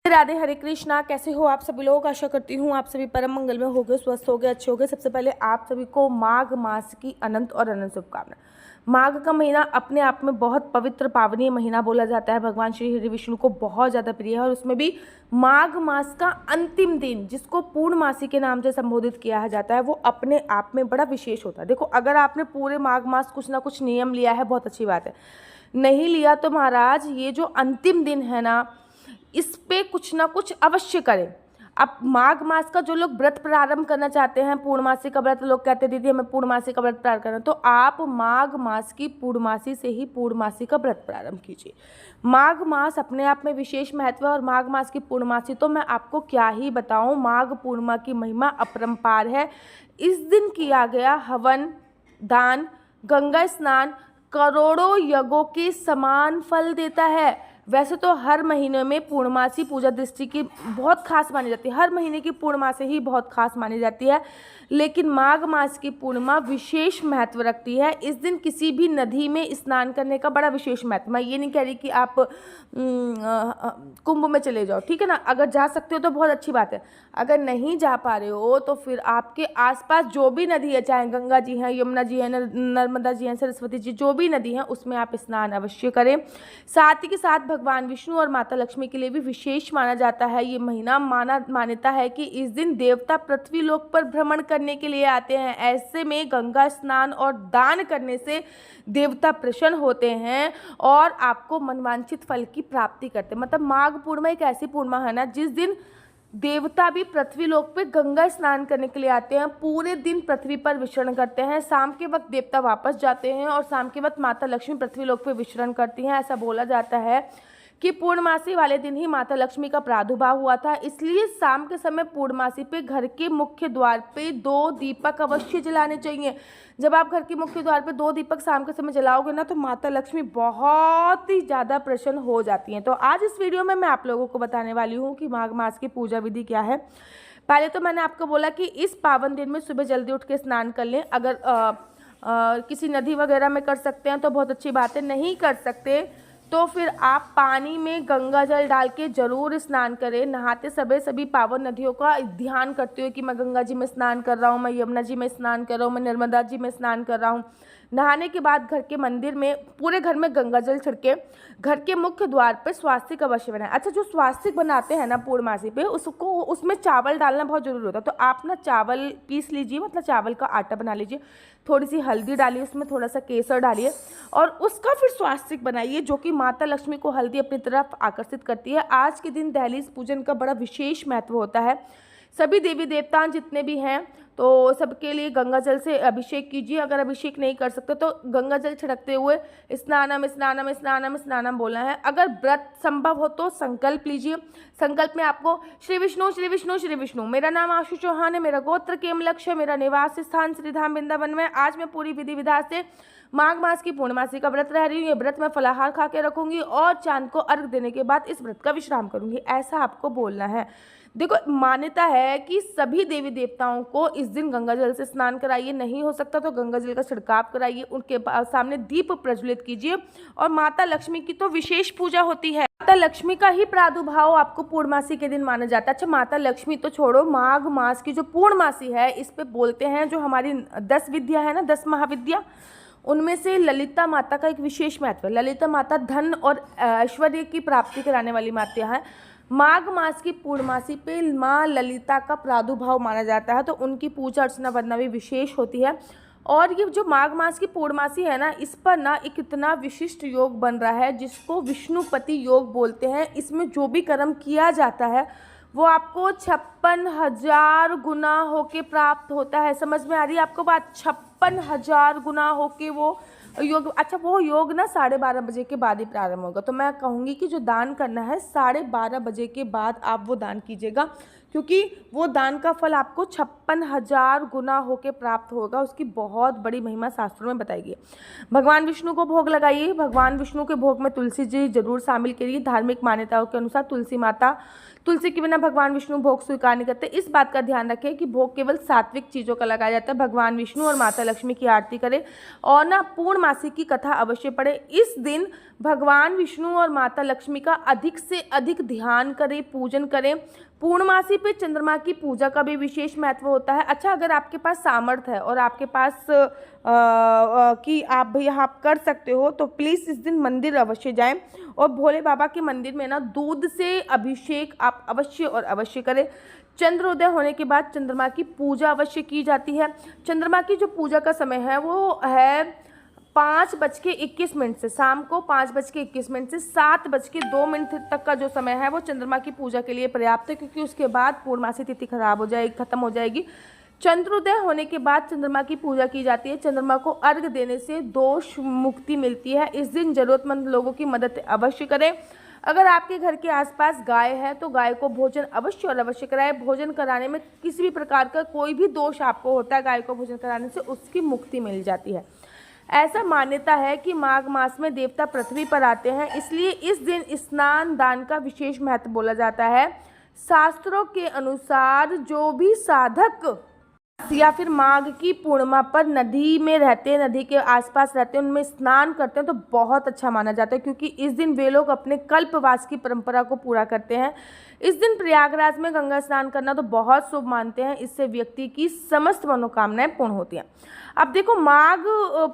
राधे, हरे कृष्णा। कैसे हो आप सभी लोग? आशा करती हूँ आप सभी परम मंगल में होगे, स्वस्थ होगे, अच्छे होगे। सबसे पहले आप सभी को माघ मास की अनंत और अनंत शुभकामनाएं। माघ का महीना अपने आप में बहुत पवित्र पावनीय महीना बोला जाता है। भगवान श्री हरि विष्णु को बहुत ज़्यादा प्रिय है और उसमें भी माघ मास का अंतिम दिन, जिसको पूर्णमासी के नाम से संबोधित किया जाता है, वो अपने आप में बड़ा विशेष होता है। देखो, अगर आपने पूरे माघ मास कुछ ना कुछ नियम लिया है, बहुत अच्छी बात है। नहीं लिया तो महाराज, ये जो अंतिम दिन है ना, इस पे कुछ ना कुछ अवश्य करें। अब माघ मास का जो लोग व्रत प्रारंभ करना चाहते हैं, पूर्णमासी का व्रत, लोग कहते हैं दीदी हमें पूर्णमासी का व्रत प्रारंभ करना, तो आप माघ मास की पूर्णमासी से ही पूर्णमासी का व्रत प्रारंभ कीजिए। माघ मास अपने आप में विशेष महत्व है और माघ मास की पूर्णमासी तो मैं आपको क्या ही बताऊं। माघ पूर्णिमा की महिमा अपरंपार है। इस दिन किया गया हवन, दान, गंगा स्नान करोड़ों यज्ञों के समान फल देता है। वैसे तो हर महीने में पूर्णमासी पूजा दृष्टि की बहुत खास मानी जाती है, हर महीने की पूर्णमासी ही बहुत खास मानी जाती है, लेकिन माघ मास की पूर्णिमा विशेष महत्व रखती है। इस दिन किसी भी नदी में स्नान करने का बड़ा विशेष महत्व। मैं ये नहीं कह रही कि आप कुंभ में चले जाओ, ठीक है ना। अगर जा सकते हो तो बहुत अच्छी बात है। अगर नहीं जा पा रहे हो तो फिर आपके आसपास जो भी नदी है, चाहे गंगा जी हैं, यमुना जी हैं, नर्मदा जी हैं, सरस्वती जी, जो भी नदी हैं उसमें आप स्नान अवश्य करें। साथ ही के साथ भगवान विष्णु और माता लक्ष्मी के लिए भी विशेष माना जाता है ये महीना। मान्यता है कि इस दिन देवता पृथ्वी लोक पर भ्रमण करने के लिए आते हैं। ऐसे में गंगा स्नान और दान करने से देवता प्रसन्न होते हैं और आपको मनवांछित फल की प्राप्ति करते हैं। मतलब माघ पूर्णिमा एक ऐसी पूर्णिमा है ना, जिस दिन देवता भी पृथ्वी लोक पे गंगा स्नान करने के लिए आते हैं, पूरे दिन पृथ्वी पर विचरण करते हैं। शाम के वक्त देवता वापस जाते हैं और शाम के वक्त माता लक्ष्मी पृथ्वी लोक पे विचरण करती हैं। ऐसा बोला जाता है कि पूर्णमासी वाले दिन ही माता लक्ष्मी का प्रादुर्भाव हुआ था, इसलिए शाम के समय पूर्णमासी पे घर के मुख्य द्वार पे 2 दीपक अवश्य जलाने चाहिए। जब आप घर के मुख्य द्वार पे 2 दीपक शाम के समय जलाओगे ना, तो माता लक्ष्मी बहुत ही ज़्यादा प्रसन्न हो जाती हैं। तो आज इस वीडियो में मैं आप लोगों को बताने वाली हूँ कि माघ मास की पूजा विधि क्या है। पहले तो मैंने आपको बोला कि इस पावन दिन में सुबह जल्दी उठ के स्नान कर लें। अगर किसी नदी वगैरह में कर सकते हैं तो बहुत अच्छी बात है, नहीं कर सकते तो फिर आप पानी में गंगा जल डाल के जरूर स्नान करें। नहाते समय सभी पावन नदियों का ध्यान करते हुए कि मैं गंगा जी में स्नान कर रहा हूँ, मैं यमुना जी में स्नान कर रहा हूँ, मैं नर्मदा जी में स्नान कर रहा हूँ। नहाने के बाद घर के मंदिर में, पूरे घर में गंगा जल छिड़के घर के मुख्य द्वार पर स्वास्तिक अवश्य बनाएं। अच्छा, जो स्वास्तिक बनाते हैं ना पूर्णमासी पे, उसको उसमें चावल डालना बहुत जरूरी होता है। तो आप ना चावल पीस लीजिए, मतलब चावल का आटा बना लीजिए, थोड़ी सी हल्दी डालिए, उसमें थोड़ा सा केसर डालिए और उसका फिर स्वास्तिक बनाइए, जो कि माता लक्ष्मी को हल्दी अपनी तरफ आकर्षित करती है। आज के दिन दहलीज पूजन का बड़ा विशेष महत्व होता है। सभी देवी देवता जितने भी हैं तो सबके लिए गंगा जल से अभिषेक कीजिए। अगर अभिषेक नहीं कर सकते तो गंगा जल छिड़कते हुए स्नानम स्नानम स्नानम स्नानम बोलना है। अगर व्रत संभव हो तो संकल्प लीजिए। संकल्प में आपको श्री विष्णु श्री विष्णु श्री विष्णु, मेरा नाम आशु चौहान है, मेरा गोत्र केमलक्ष्य, मेरा निवास स्थान श्रीधाम वृंदावन में। आज मैं पूरी विधि विधान से माघ मास की पूर्णमासी का व्रत रह रही हूँ। ये व्रत मैं फलाहार खा के रखूंगी और चांद को अर्घ देने के बाद इस व्रत का विश्राम करूंगी, ऐसा आपको बोलना है। देखो, मान्यता है कि सभी देवी देवताओं को इस दिन गंगा जल से स्नान कराइए। नहीं हो सकता तो गंगा जल का छिड़काव कराइए, उनके सामने दीप प्रज्वलित कीजिए। और माता लक्ष्मी की तो विशेष पूजा होती है। माता लक्ष्मी का ही प्रादुर्भाव आपको पूर्णमासी के दिन माना जाता है। अच्छा, माता लक्ष्मी तो छोड़ो, माघ मास की जो पूर्णमासी है, इस पे बोलते हैं जो हमारी 10 विद्या है ना, 10 महाविद्या, उनमें से ललिता माता का एक विशेष महत्व है। ललिता माता धन और ऐश्वर्य की प्राप्ति कराने वाली माता है। माघ मास की पूर्णमासी पे माँ ललिता का प्रादुर्भाव माना जाता है, तो उनकी पूजा अर्चना वंदना भी विशेष होती है। और ये जो माघ मास की पूर्णमासी है ना, इस पर ना एक इतना विशिष्ट योग बन रहा है जिसको विष्णुपति योग बोलते हैं। इसमें जो भी कर्म किया जाता है वो आपको 56,000 गुना होके प्राप्त होता है। समझ में आ रही है आपको बात? 56,000 गुना होके वो योग। अच्छा, वो योग ना 12:30 बजे के बाद ही प्रारंभ होगा, तो मैं कहूँगी कि जो दान करना है 12:30 बजे के बाद आप वो दान कीजिएगा, क्योंकि वो दान का फल आपको 56,000 गुना होके प्राप्त होगा। उसकी बहुत बड़ी महिमा शास्त्रों में बताई गई है। भगवान विष्णु को भोग लगाइए। भगवान विष्णु के भोग में तुलसी जी जरूर शामिल करिए। धार्मिक मान्यताओं के अनुसार तुलसी के बिना भगवान विष्णु भोग स्वीकार नहीं करते। इस बात का ध्यान रखें कि भोग केवल सात्विक चीज़ों का लगाया जाता है। भगवान विष्णु और माता लक्ष्मी की आरती करें और ना पूर्णमासी की कथा अवश्य पढ़ें। इस दिन भगवान विष्णु और माता लक्ष्मी का अधिक से अधिक ध्यान करें, पूजन करें। पूर्णमासी पे चंद्रमा की पूजा का भी विशेष महत्व होता है। अच्छा, अगर आपके पास सामर्थ्य है और आपके पास कि आप भैया आप कर सकते हो तो प्लीज़ इस दिन मंदिर अवश्य जाएं और भोले बाबा के मंदिर में ना दूध से अभिषेक आप अवश्य और अवश्य करें। चंद्रोदय होने के बाद चंद्रमा की पूजा अवश्य की जाती है। चंद्रमा की जो पूजा का समय है वो है 5:21 से, शाम को 5:21 से 7:02 तक का जो समय है वो चंद्रमा की पूजा के लिए पर्याप्त है, क्योंकि उसके बाद पूर्णमासी तिथि खत्म हो जाएगी। चंद्रोदय होने के बाद चंद्रमा की पूजा की जाती है। चंद्रमा को अर्घ्य देने से दोष मुक्ति मिलती है। इस दिन जरूरतमंद लोगों की मदद अवश्य करें। अगर आपके घर के आसपास गाय है तो गाय को भोजन अवश्य और अवश्य कराएं। भोजन कराने में किसी भी प्रकार का कोई भी दोष आपको होता है, गाय को भोजन कराने से उसकी मुक्ति मिल जाती है। ऐसा मान्यता है कि माघ मास में देवता पृथ्वी पर आते हैं, इसलिए इस दिन स्नान दान का विशेष महत्व बोला जाता है। शास्त्रों के अनुसार जो भी साधक या फिर माघ की पूर्णिमा पर नदी में रहते हैं, नदी के आसपास रहते हैं, उनमें स्नान करते हैं तो बहुत अच्छा माना जाता है, क्योंकि इस दिन वे लोग अपने कल्पवास की परंपरा को पूरा करते हैं। इस दिन प्रयागराज में गंगा स्नान करना तो बहुत शुभ मानते हैं। इससे व्यक्ति की समस्त मनोकामनाएं पूर्ण होती हैं। अब देखो, माघ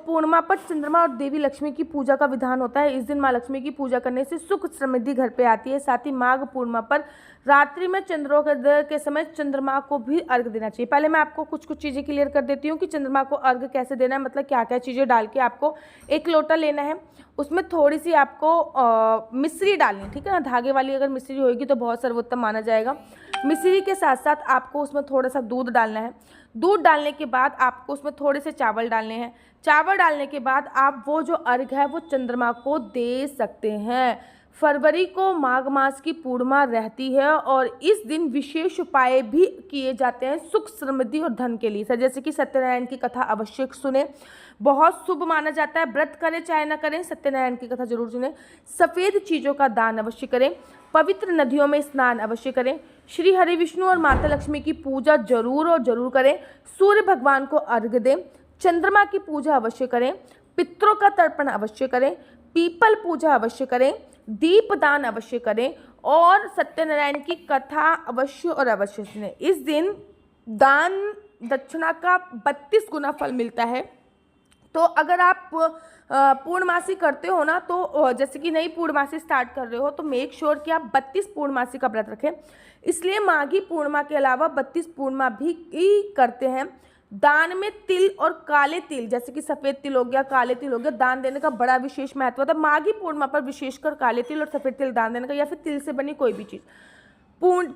पूर्णिमा पर चंद्रमा और देवी लक्ष्मी की पूजा का विधान होता है। इस दिन माँ लक्ष्मी की पूजा करने से सुख समृद्धि घर पे आती है। साथ ही माघ पूर्णिमा पर रात्रि में चंद्रोदय के समय चंद्रमा को भी अर्घ देना चाहिए। पहले मैं आपको कुछ चीज़ें क्लियर कर देती हूँ कि चंद्रमा को अर्घ कैसे देना है, मतलब क्या क्या चीज़ें डाल के आपको एक लोटा लेना है, उसमें थोड़ी सी आपको मिश्री डालनी है, ठीक है ना। धागे वाली अगर मिश्री होगी तो बहुत सर्वोत्तम माना जाएगा। मिश्री के साथ साथ आपको उसमें थोड़ा सा दूध डालना है। दूध डालने के बाद आपको उसमें थोड़े से चावल डालने हैं। चावल डालने के बाद आप वो जो अर्घ है वो चंद्रमा को दे सकते हैं। फरवरी को माघ मास की पूर्णिमा रहती है और इस दिन विशेष उपाय भी किए जाते हैं सुख समृद्धि और धन के लिए। जैसे कि सत्यनारायण की कथा अवश्य सुने, बहुत शुभ माना जाता है। व्रत करें चाहे ना करें, सत्यनारायण की कथा जरूर सुने। सफ़ेद चीज़ों का दान अवश्य करें। पवित्र नदियों में स्नान अवश्य करें। श्री हरि विष्णु और माता लक्ष्मी की पूजा जरूर और जरूर करें। सूर्य भगवान को अर्घ्य दें। चंद्रमा की पूजा अवश्य करें। पितरों का तर्पण अवश्य करें। पीपल पूजा अवश्य करें। दीपदान अवश्य करें और सत्यनारायण की कथा अवश्य और अवश्य सुनें। इस दिन दान दक्षिणा का 32 गुना फल मिलता है। तो अगर आप पूर्णमासी करते हो ना, तो जैसे कि नई पूर्णमासी स्टार्ट कर रहे हो तो मेक श्योर कि आप 32 पूर्णमासी का व्रत रखें। इसलिए माघी पूर्णिमा के अलावा 32 पूर्णिमा भी करते हैं। दान में तिल और काले तिल, जैसे कि सफ़ेद तिल हो गया, काले तिल हो गया, दान देने का बड़ा विशेष महत्व होता है। माघी पूर्णिमा पर विशेषकर काले तिल और सफ़ेद तिल दान देने का, या फिर तिल से बनी कोई भी चीज़।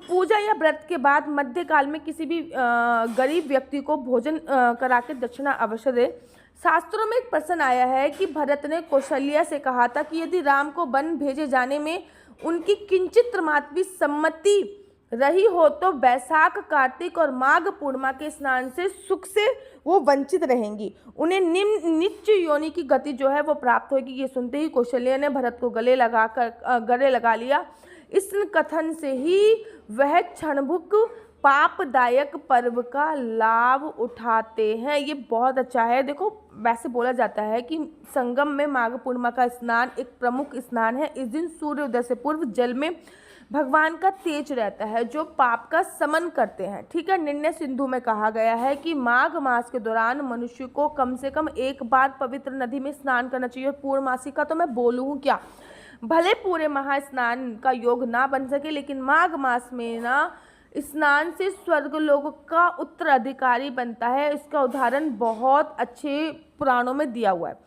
पूजा या व्रत के बाद मध्यकाल में किसी भी गरीब व्यक्ति को भोजन करा के दक्षिणा अवश्य दे। शास्त्रों में एक प्रश्न आया है कि भरत ने कौशल्या से कहा था कि यदि राम को वन भेजे जाने में उनकी किंचित मात्र भी सम्मति रही हो तो वैशाख, कार्तिक और माघ पूर्णिमा के स्नान से सुख से वो वंचित रहेंगी। उन्हें निम्न नीच योनि की गति जो है वो प्राप्त होगी। ये सुनते ही कौशल्या ने भरत को गले लगा लिया। इस कथन से ही वह क्षणभुक पापदायक पर्व का लाभ उठाते हैं। ये बहुत अच्छा है। देखो, वैसे बोला जाता है कि संगम में माघ पूर्णिमा का स्नान एक प्रमुख स्नान है। इस दिन सूर्योदय से पूर्व जल में भगवान का तेज रहता है जो पाप का समन करते हैं, ठीक है। निर्णय सिंधु में कहा गया है कि माघ मास के दौरान मनुष्य को कम से कम एक बार पवित्र नदी में स्नान करना चाहिए। और पूर्णमासी का तो मैं बोलूँ क्या, भले पूरे महास्नान का योग ना बन सके, लेकिन माघ मास में ना स्नान से स्वर्गलोक का उत्तराधिकारी बनता है। इसका उदाहरण बहुत अच्छे पुराणों में दिया हुआ है।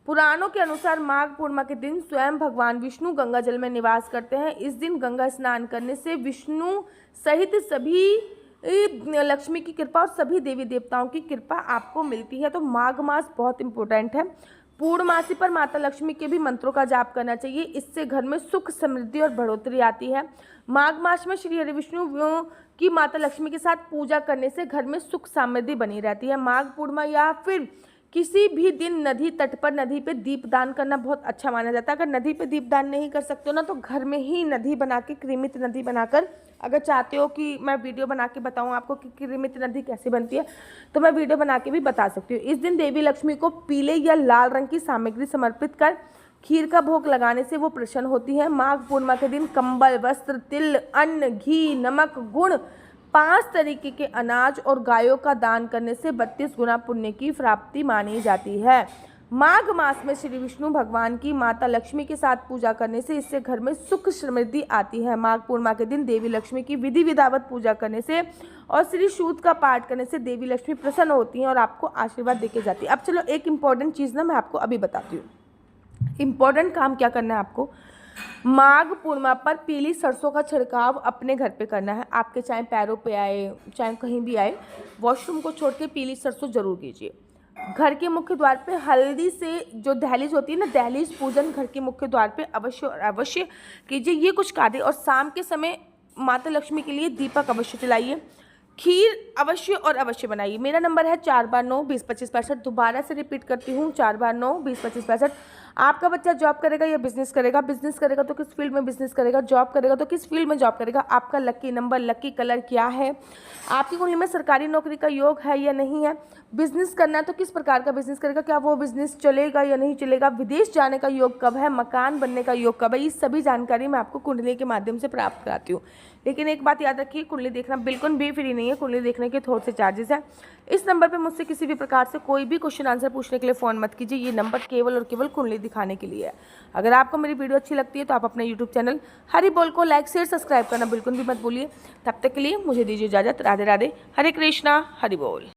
पुराणों के अनुसार माघ पूर्णिमा के दिन स्वयं भगवान विष्णु गंगा जल में निवास करते हैं। इस दिन गंगा स्नान करने से विष्णु सहित सभी लक्ष्मी की कृपा और सभी देवी देवताओं की कृपा आपको मिलती है। तो माघ मास बहुत इम्पोर्टेंट है। पूर्णमासी पर माता लक्ष्मी के भी मंत्रों का जाप करना चाहिए, इससे घर में सुख समृद्धि और बढ़ोतरी आती है। माघ मास में श्री हरि विष्णु की माता लक्ष्मी के साथ पूजा करने से घर में सुख समृद्धि बनी रहती है। माघ पूर्णिमा या फिर किसी भी दिन नदी तट पर नदी पे दीपदान करना बहुत अच्छा माना जाता है। अगर नदी पे दीपदान नहीं कर सकते हो ना, तो घर में ही नदी बना के, कृमित नदी बनाकर, अगर चाहते हो कि मैं वीडियो बना के बताऊं आपको कि कृमित नदी कैसे बनती है, तो मैं वीडियो बना के भी बता सकती हूँ। इस दिन देवी लक्ष्मी को पीले या लाल रंग की सामग्री समर्पित कर खीर का भोग लगाने से वो प्रसन्न होती है। माघ पूर्णिमा के दिन कंबल, वस्त्र, तिल, अन्न, घी, नमक, गुड़, 5 तरीके के अनाज और गायों का दान करने से 32 गुना पुण्य की प्राप्ति मानी जाती है। माघ मास में श्री विष्णु भगवान की माता लक्ष्मी के साथ पूजा करने से इससे घर में सुख समृद्धि आती है। माघ पूर्णिमा के दिन देवी लक्ष्मी की विधि विधावत पूजा करने से और श्री सूक्त का पाठ करने से देवी लक्ष्मी प्रसन्न होती हैं और आपको आशीर्वाद देके जाती है। अब चलो एक इम्पॉर्टेंट चीज़ ना मैं आपको अभी बताती हूँ। इम्पॉर्टेंट काम क्या करना है आपको, माघ पूर्णिमा पर पीली सरसों का छिड़काव अपने घर पे करना है। आपके चाहे पैरों पे आए, चाहे कहीं भी आए, वॉशरूम को छोड़ के पीली सरसों जरूर कीजिए। घर के मुख्य द्वार पे हल्दी से जो दहलीज होती है ना, दहलीज पूजन घर के मुख्य द्वार पे अवश्य और अवश्य कीजिए। ये कुछ कार्य, और शाम के समय माता लक्ष्मी के लिए दीपक अवश्य जलाइए। खीर अवश्य और अवश्य बनाइए। मेरा नंबर है 4/9-20-25-65। दोबारा से रिपीट करती हूँ, 4/9-20-25-65। आपका बच्चा जॉब करेगा या बिजनेस करेगा, बिजनेस करेगा तो किस फील्ड में बिजनेस करेगा, जॉब करेगा तो किस फील्ड में जॉब करेगा, आपका लकी नंबर, लकी कलर क्या है, आपकी कुंडली में सरकारी नौकरी का योग है या नहीं है, बिजनेस करना है तो किस प्रकार का बिजनेस करेगा, क्या वो बिजनेस चलेगा या नहीं चलेगा, विदेश जाने का योग कब है, मकान बनने का योग कब है, ये सभी जानकारी मैं आपको कुंडली के माध्यम से प्राप्त कराती हूँ। लेकिन एक बात याद रखिए, कुंडली देखना बिल्कुल भी फ्री नहीं है। कुंडली देखने के थोड़े से चार्जेस हैं। इस नंबर पे मुझसे किसी भी प्रकार से कोई भी क्वेश्चन आंसर पूछने के लिए फ़ोन मत कीजिए। ये नंबर केवल और केवल कुंडली दिखाने के लिए है। अगर आपको मेरी वीडियो अच्छी लगती है तो आप अपने यूट्यूब चैनल हरि बोल को लाइक शेयर सब्सक्राइब करना बिल्कुल भी मत भूलिए। तब तक के लिए मुझे दीजिए इजाज़त। राधे राधे, हरे कृष्णा, हरि बोल।